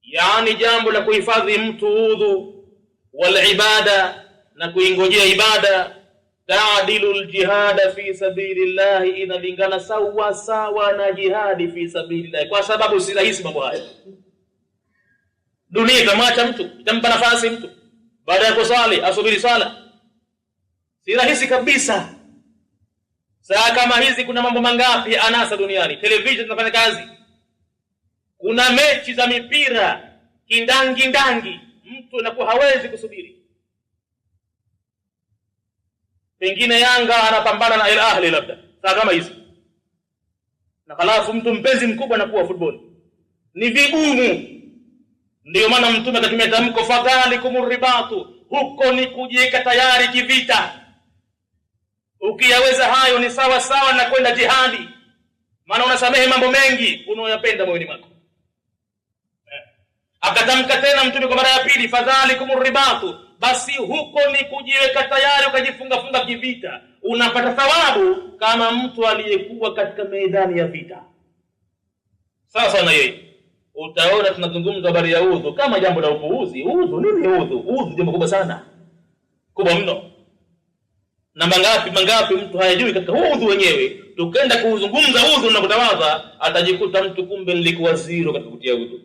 yani jambo la kuhifadhi mtu udhu, wal ibada, na kuingojea ibada, ta'dilu al-jihada fi sabilillahi, inalingana sawa na jihadi fi sabilillahi, kwa sababu si rahisi mambo haya. Dunia itamwacha mtu, itampa nafasi mtu baada ya kusali asubiri swala, si rahisi kabisa. Saa kama hizi kuna mambo mangapi anasa duniani, television zinafanya kazi, kuna mechi za mipira kindangi, mtu anakuwa hawezi kusubiri. Pengine Yanga anapambana na Al Ahli labda saa kama hizi, na halafu mtu mpenzi mkubwa anakuwa football, ni vigumu. Ndio maana Mtume akatumia tamko fadhalikumur ribatu, huko ni kujiweka tayari kivita. Ukiyaweza hayo ni sawa na kwenda jihadi, maana unasamehe mambo mengi unayoyapenda moyoni mwako. Akatamka tena Mtume kwa mara ya pili fadhalikumur ribatu, basi huko ni kujiweka tayari ukajifunga kivita. Unapata thawabu kama mtu aliyekuwa katika medani ya vita. Sasa na yeye utaona tunazungumza habari ya udhu kama jambo la upuuzi. Udhu nini? Udhu jambo kubwa sana. kubwa mno. Na mangapi mtu hayajui katika udhu wenyewe. Tukenda kuzungumza udhu na kutawadha, atajikuta mtu kumbe nilikuwa zero katika kutia udhu.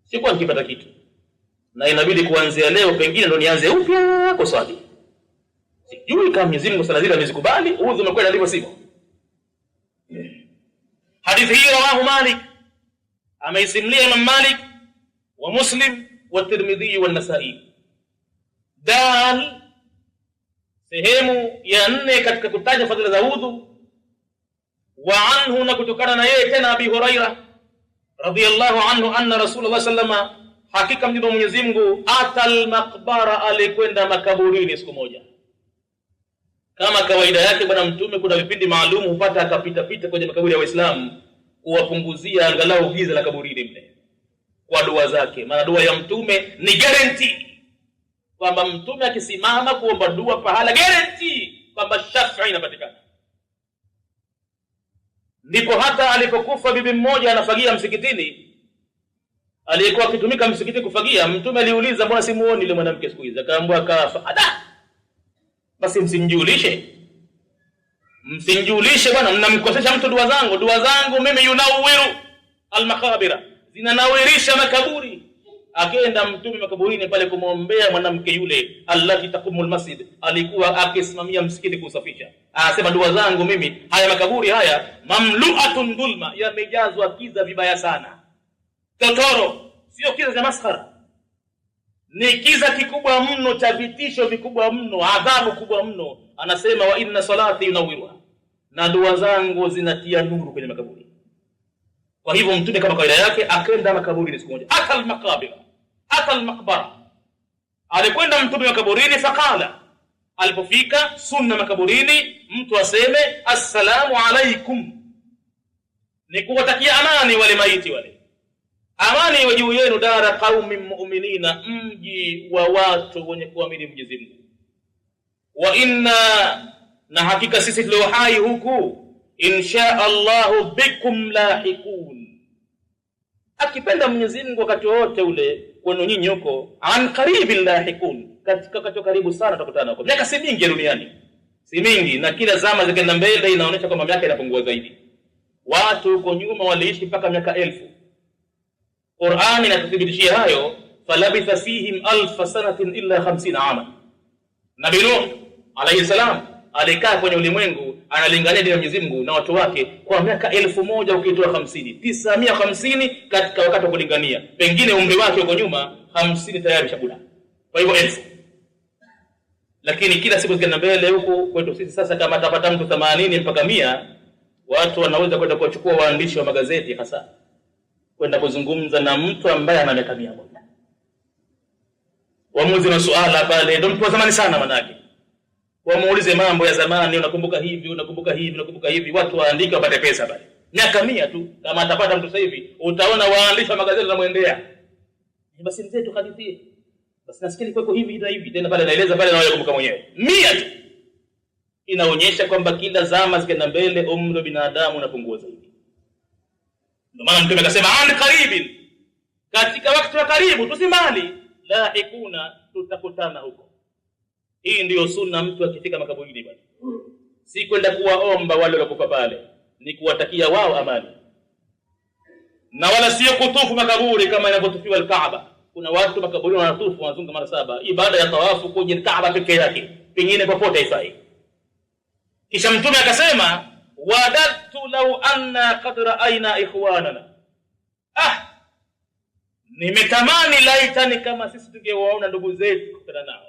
Sikuwa nikipata kitu. Na inabidi kuanzia leo pengine ndo nianze upya kuswali. Sijui kama Mwenyezi Mungu sala zile amezikubali, udhu umekwenda ndivyo sivyo. Hadithi hii rawahu Malik, ameisimulia Imam Malik wa Muslim wa Tirmidhi wa Nasa'i. Dal sehemu ya 4 katika kutaja fadhila za udhu. Wa anhu, na kutokana na yeye tena Abi Huraira radhiyallahu anhu, anna Rasulullah sallama, hakika mjumbe wa Mwenyezi Mungu, atal maqbara, alikwenda makaburini siku moja. Kama kawaida yake bwana mtume, kuna vipindi maalum hupata akapita kwenye makaburi ya Waislamu kuwapunguzia angalau giza la kaburini mle kwa dua zake. Maana dua ya mtume ni guarantee kwamba mtume akisimama kuomba dua pahala, guarantee kwamba shafa'a inapatikana. Ndipo hata alipokufa bibi mmoja anafagia msikitini, aliyekuwa akitumika msikitini kufagia, mtume aliuliza, mbona simuoni yule mwanamke siku hizi? Akaambiwa kafa. Basi msinjulishe bwana, mnamkosesha mtu dua zangu mimi, yunawiru almakabira, zinanawirisha makaburi. Akaenda mtume makaburini pale kumwombea mwanamke yule, allati taqumul masjid, alikuwa akisimamia msikiti kusafisha. Anasema dua zangu mimi, haya makaburi haya, mamlu'atun dhulma, yamejazwa kiza vibaya sana. Totoro, sio kiza cha maskhara, ni kiza kikubwa mno cha vitisho vikubwa mno, adhabu kubwa mno. Anasema wa inna salati yunawwiruha, na dua zangu zinatia nuru kwenye makaburi. Kwa hivyo mtume kama kawaida yake akaenda makaburini siku moja. Atal maqbara, alikwenda mtume makaburini. Faqala, alipofika sunna makaburini mtu aseme assalamu alaikum, ni kuwatakia amani wale maiti wale, amani iwe juu yenu, dara qaumin mu'minina, mji wa watu wenye kuamini Mwenyezi Mungu. Wa inna, na hakika sisi tulio hai huku, insha Allahu bikum lahiqun, akipenda Mwenyezi Mungu wakati wote ule kwenu nyinyi huko, an qaribin lahiqun, katika wakati karibu sana tutakutana huko. Miaka si mingi duniani, si mingi, na kila zama zikaenda mbele inaonyesha kwamba miaka inapungua zaidi. Watu huko nyuma waliishi mpaka miaka 1000. Qur'ani inatuthibitishia hayo, falabitha fihim 1000 sanatin illa 50 ama. Nabii Nuh alayhi salam alikaa kwenye ulimwengu analingania dini ya Mwenyezi Mungu na watu wake kwa miaka 1000 ukitoa 50, 950 katika wakati wa kulingania. Pengine umri wake uko nyuma 50 tayari shakula. Kwa hivyo 1000. Lakini kila siku zikenda mbele huko kwetu sisi sasa, kama atapata mtu 80 mpaka 100, watu wanaweza kwenda kuchukua waandishi wa magazeti hasa kwenda kuzungumza na mtu ambaye ana miaka 100. Waamuzi na suala pale ndio mtu wa zamani sana manake. Wamuulize mambo ya zamani, unakumbuka hivi, watu waandike wapate pesa pale. Miaka 100 tu, kama atapata mtu sasa hivi, utaona waandishi wa magazeti wanamuendea. Basi mzee tukadithie. Basi nasikia kwako hivi tena pale naeleza pale na wewe kumbuka mwenyewe. 100 tu. Inaonyesha kwamba kila zama zikenda mbele umri wa binadamu unapungua zaidi. Ndio maana mtume akasema an qaribin, katika wakati wa karibu tusimali, lahiquna, tutakutana huko. Hii ndiyo sunna, mtu akifika makaburini bwana, si kwenda kuwaomba wale waliokufa pale, ni kuwatakia wao amani, na wala sio kutufu makaburi kama inavyotufiwa al-Kaaba. Kuna watu makaburini wanatufu, wanazunguka mara 7, ibada ya tawafu kwenye Kaaba pekee yake, pengine popote haifai. Kisha mtume akasema wadadtu law anna qad ra'ayna ikhwanana, nimetamani laitani kama sisi tungewaona ndugu zetu kutana nao.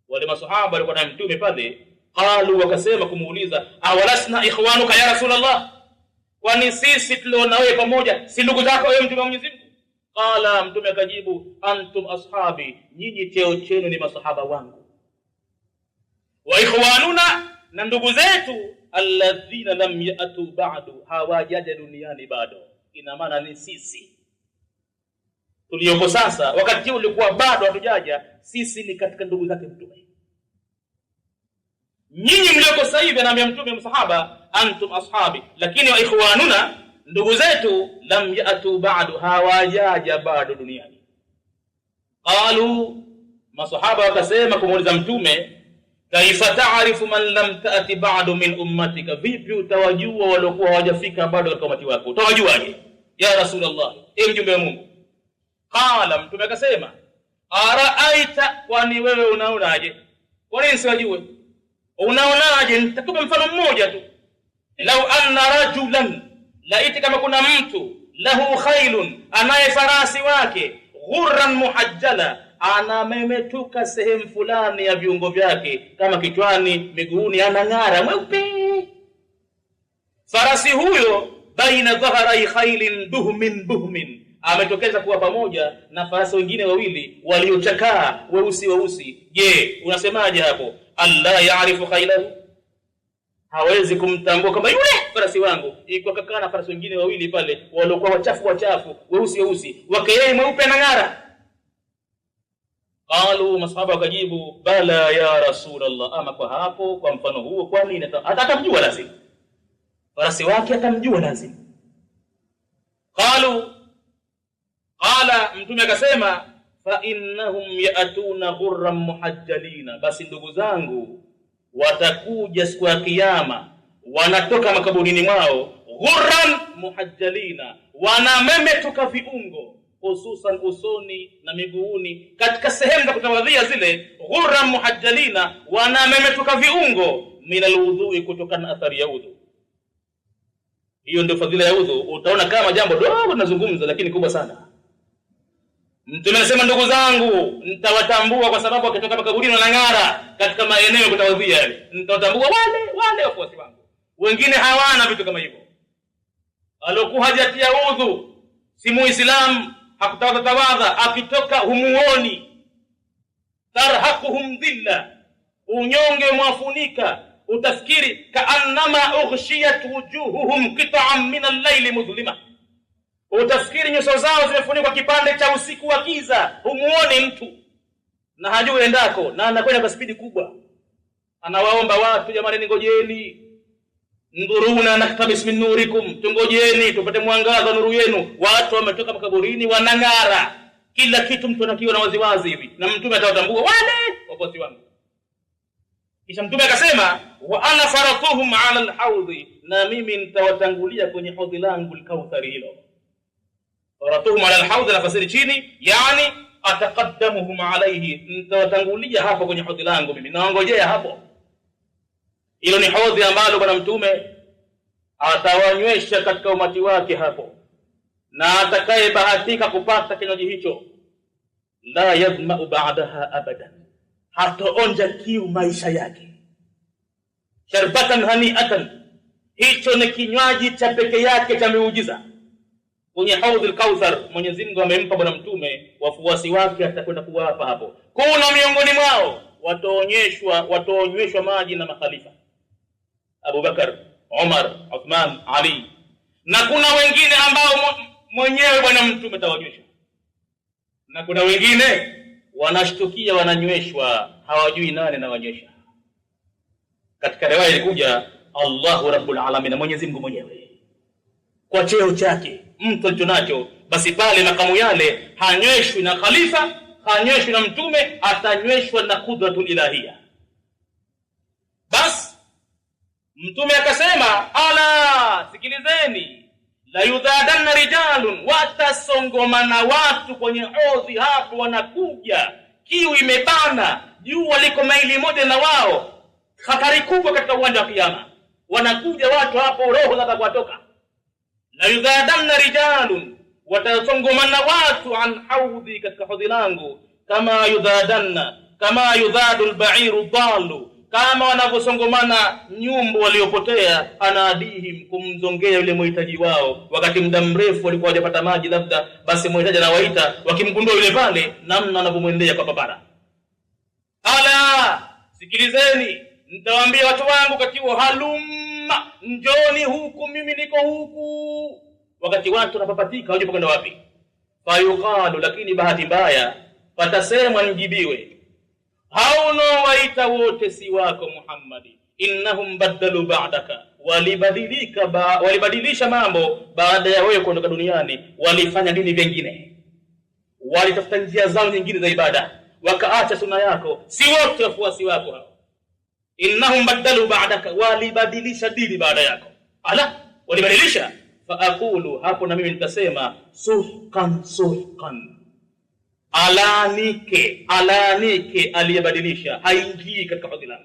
Wale masahaba walikuwa na mtume pale, qalu, wakasema kumuuliza, awalasna ikhwanuka ya Rasulullah, kwani sisi tuliona wewe pamoja si ndugu zako wewe mtume wa Mwenyezi Mungu? Qala, mtume akajibu, antum ashabi, nyinyi cheo chenu ni masahaba wangu. Wa ikhwanuna, na ndugu zetu, alladhina lam ya'tu ba'du, hawajaja duniani bado. Ina maana ni sisi tulioko sasa, wakati ulikuwa bado hatujaja, sisi ni katika ndugu zake mtume. Nyinyi mlioko sasa hivi, anaambia mtume msahaba, antum ashabi, lakini wa ikhwanuna, ndugu zetu, lam ya'tu ba'du, hawajaja bado duniani. Qalu, masahaba wakasema kumuuliza mtume, kaifa ta'rifu man lam ta'ti ba'du min ummatika, vipi utawajua waliokuwa hawajafika bado katika umati wako, utawajuaje ya Rasulullah, mjumbe wa Mungu? Qala, mtume akasema, araaita, kwani wewe unaonaje? Kwa nini siwajue? Unaonaje? Nitakupa mfano mmoja tu. Lau anna rajulan, laiti kama kuna mtu, lahu khailun, anaye farasi wake, ghurran muhajjala, anamemetuka sehemu fulani ya viungo vyake, kama kichwani, miguuni, anang'ara mweupe. Farasi huyo baina dhahrai khailin buhmin, ametokeza kuwa pamoja na farasi wengine wawili waliochakaa weusi. Je, unasemaje hapo? Allah yaarifu khailahu, hawezi kumtambua kama yule farasi wangu, iko kakaa na farasi wengine wawili pale waliokuwa wachafu weusi, wake yeye mweupe na ng'ara. Qalu, masahaba wakajibu, bala ya Rasulullah, ama kwa hapo, kwa mfano huo, kwani atamjua lazima farasi wake, atamjua lazima. Qala, mtume akasema, fa innahum ya'tuna ghurran muhajjalina, basi ndugu zangu watakuja siku ya kiyama, wanatoka makaburini mwao, ghurran muhajjalina, wanamemetuka viungo, hususan usoni na miguuni, katika sehemu za kutawadhia zile. Ghurran muhajjalina, wanamemetuka viungo, min alwudhu, kutokana na athari ya udhu. Hiyo ndio fadhila ya udhu. Utaona kama jambo dogo tunazungumza, lakini kubwa sana. Mtume anasema, ndugu zangu nitawatambua kwa sababu wakitoka makaburini wanang'ara katika maeneo ya kutawadhia yale. Nitawatambua wale wafuasi wangu. Wengine hawana vitu kama hivyo. Alokuwa hajatia udhu, si muislamu, hakutawadha, akitoka humuoni. Tarhaquhum dhilla, unyonge mwafunika, utafikiri kaannama ughshiyat wujuhuhum qit'an min al-layli mudhlima, utafikiri nyuso zao zimefunikwa kipande cha usiku wa giza, humuoni mtu na hajui endako, na anakwenda kwa spidi kubwa. Anawaomba watu, jamani, ngojeni, nduruna naktabis min nurikum, tungojeni tupate mwangaza nuru yenu. Watu wametoka makaburini wanang'ara, kila kitu mtu anakiona waziwazi hivi, na mtume atawatambua wale wafuasi wangu. Kisha mtume akasema, wa ana faratuhum ala alhawdhi, na mimi nitawatangulia kwenye hodhi langu al-kauthari hilo. Faratuhum ala alhawdhi, nafasiri chini, yani ataqaddamuhum alayhi, nitawatangulia hapo kwenye hodhi langu mimi, naongojea hapo. Hilo ni hodhi ambalo bwana mtume atawanywesha katika umati wake hapo, na atakaye bahatika kupata kinywaji hicho, la yadhma'u ba'daha abadan, hataonja kiu maisha yake. Sharbatan hani'atan, hicho ni kinywaji cha peke yake cha miujiza. Kwenye haudh al-kauthar, Mwenyezi Mungu amempa bwana mtume, wafuasi wake atakwenda kuwapa hapo. Kuna miongoni mwao wataonyeshwa maji na makhalifa, Abu Bakar, Umar, Uthman, Ali, na kuna wengine ambao mwenyewe bwana mtume ataonyeshwa, na kuna wengine wanashtukia wananyweshwa, hawajui nani anawanywesha. Katika riwaya ilikuja Allahu Rabbul Alamin, Mwenyezi Mungu mwenyewe kwa cheo chake, mtu alichonacho. Basi pale makamu yale hanyweshwi na khalifa, hanyweshwi na mtume, atanyweshwa na kudratul ilahia. Basi mtume akasema, ala, sikilizeni, la yudhadanna rijalun, watasongomana watu kwenye hodhi hapo, wanakuja, kiu imebana, jua liko maili moja na wao, hatari kubwa katika uwanja wa kiyama. Wanakuja watu hapo, roho zitakwatoka. La yudhadanna rijalun, watasongomana watu an haudhi, katika hodhi langu, kama yudhadu al-ba'iru dhalu, kama wanavyosongomana nyumbu waliopotea, anadihim, kumzongea yule muhitaji wao. Wakati muda mrefu walikuwa hawajapata maji labda, basi muhitaji anawaita, wakimgundua yule pale, namna wanavyomwendea kwa papara. Ala, sikilizeni, nitawaambia watu wangu wakati huo, halumma, njoni huku, mimi niko huku. Wakati watu wanapapatika hawajui kwenda wapi, fayuqalu, lakini bahati mbaya patasemwa, nijibiwe, hauno waita wote si wako Muhammadi, innahum badalu ba'daka, walibadilisha mambo baada ya wewe kuondoka duniani. Walifanya dini vingine, walitafuta njia zao nyingine za ibada, wakaacha sunna yako, si wote wafuasi wako hao. Innahum badalu ba'daka, walibadilisha dini baada yako. Ala, walibadilisha. Fa aqulu, hapo na mimi nitasema suhqan suhqan, alanike aliyebadilisha haingii katika fadhila.